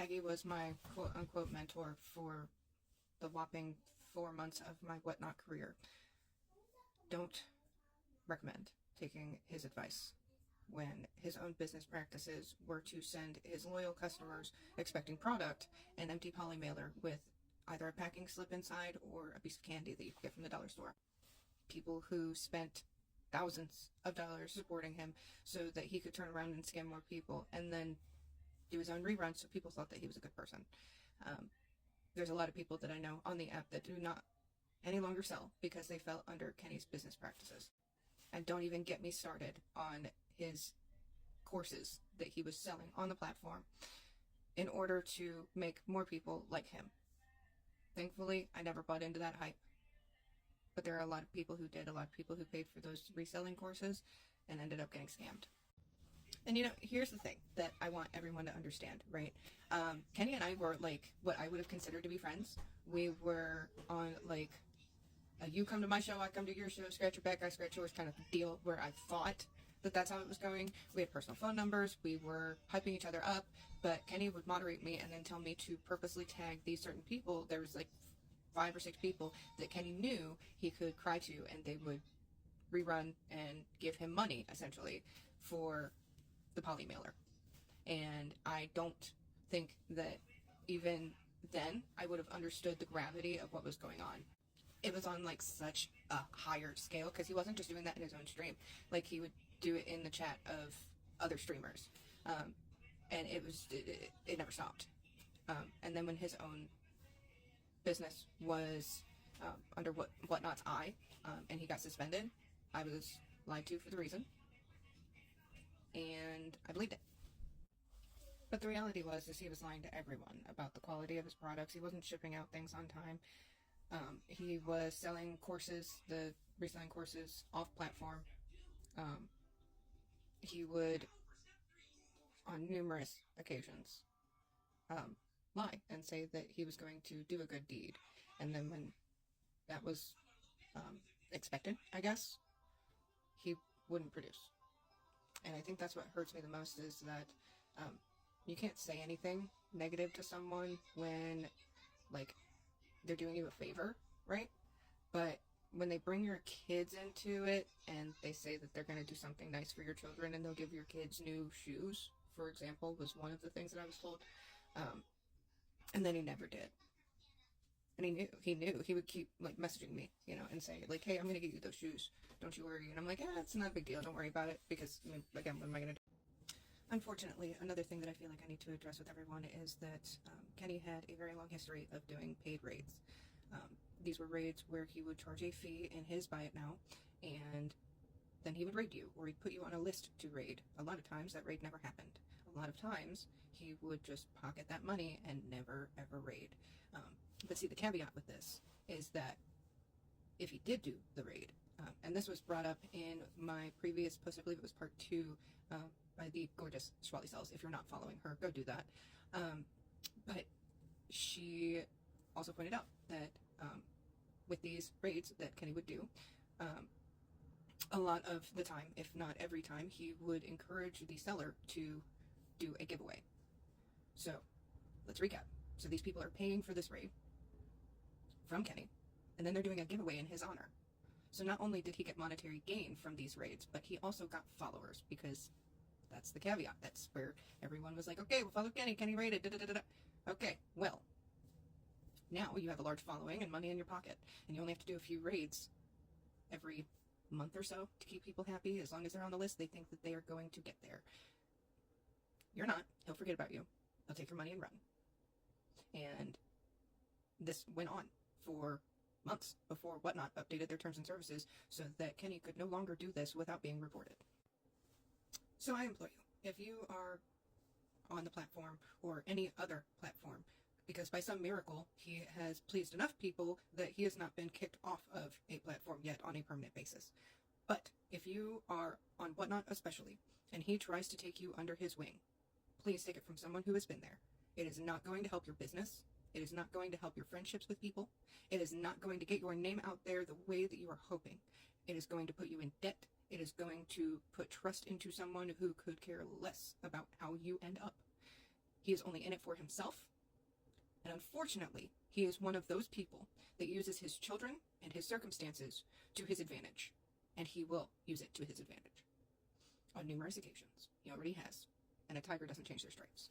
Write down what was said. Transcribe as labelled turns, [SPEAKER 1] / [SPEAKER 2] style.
[SPEAKER 1] Krtagge was my quote-unquote mentor for the whopping 4 months of my whatnot career. Don't recommend taking his advice when his own business practices were to send his loyal customers expecting product an empty poly mailer with either a packing slip inside or a piece of candy that you could get from the dollar store. People who spent thousands of dollars supporting him so that he could turn around and scam more people and then do his own reruns so people thought that he was a good person. There's a lot of people that I know on the app that do not any longer sell because they fell under Kenny's business practices. And don't even get me started on his courses that he was selling on the platform in order to make more people like him. Thankfully, I never bought into that hype. But there are a lot of people who did, a lot of people who paid for those reselling courses and ended up getting scammed. And here's the thing that I want everyone to understand, right? Kenny and I were like what I would have considered to be friends. We were on like a you come to my show, I come to your show, scratch your back, I scratch yours kind of deal where I thought that that's how it was going. We had personal phone numbers, we were hyping each other up, but Kenny would moderate me and then tell me to purposely tag these certain people. There was like 5 or 6 people that Kenny knew he could cry to, and they would rerun and give him money essentially for the poly mailer. And I don't think that even then I would have understood the gravity of what was going on. It was on like such a higher scale because he wasn't just doing that in his own stream. Like he would do it in the chat of other streamers, and it never stopped. And then when his own business was under whatnot's eye, and he got suspended, I was lied to for the reason, and I believed it. But the reality was he was lying to everyone about the quality of his products. He wasn't shipping out things on time. He was selling courses, the reselling courses off platform. He would, on numerous occasions, lie and say that he was going to do a good deed. And then when that was expected, I guess, he wouldn't produce. And I think that's what hurts me the most is that you can't say anything negative to someone when, like, they're doing you a favor, right? But when they bring your kids into it and they say that they're going to do something nice for your children and they'll give your kids new shoes, for example, was one of the things that I was told. And then he never did. And he knew. He would keep, like, messaging me, and say, like, hey, I'm going to get you those shoes. Don't you worry. And I'm like, it's not a big deal. Don't worry about it. Because, again, what am I going to do? Unfortunately, another thing that I feel like I need to address with everyone is that Kenny had a very long history of doing paid raids. These were raids where he would charge a fee in his Buy It Now, and then he would raid you, or he'd put you on a list to raid. A lot of times that raid never happened. A lot of times he would just pocket that money and never ever raid. But see, the caveat with this is that if he did do the raid, and this was brought up in my previous post, I believe it was part 2, by the gorgeous Schwally Cells. If you're not following her, go do that. But she also pointed out that with these raids that Kenny would do, a lot of the time, if not every time, he would encourage the seller to do a giveaway. So let's recap. So these people are paying for this raid from Kenny, and then they're doing a giveaway in his honor. So not only did he get monetary gain from these raids, but he also got followers, because that's the caveat. That's where everyone was like, okay, we'll follow Kenny. Kenny raided. Okay, well, now you have a large following and money in your pocket, and you only have to do a few raids every month or so to keep people happy. As long as they're on the list, they think that they are going to get there. You're not. He'll forget about you. He'll take your money and run. And this went on for months before Whatnot updated their terms and services so that Kenny could no longer do this without being reported. So I implore you, if you are on the platform or any other platform, because by some miracle he has pleased enough people that he has not been kicked off of a platform yet on a permanent basis. But if you are on Whatnot especially, and he tries to take you under his wing, please take it from someone who has been there. It is not going to help your business. It is not going to help your friendships with people. It is not going to get your name out there the way that you are hoping. It is going to put you in debt. It is going to put trust into someone who could care less about how you end up. He is only in it for himself. And unfortunately, he is one of those people that uses his children and his circumstances to his advantage. And he will use it to his advantage. On numerous occasions. He already has. And a tiger doesn't change their stripes.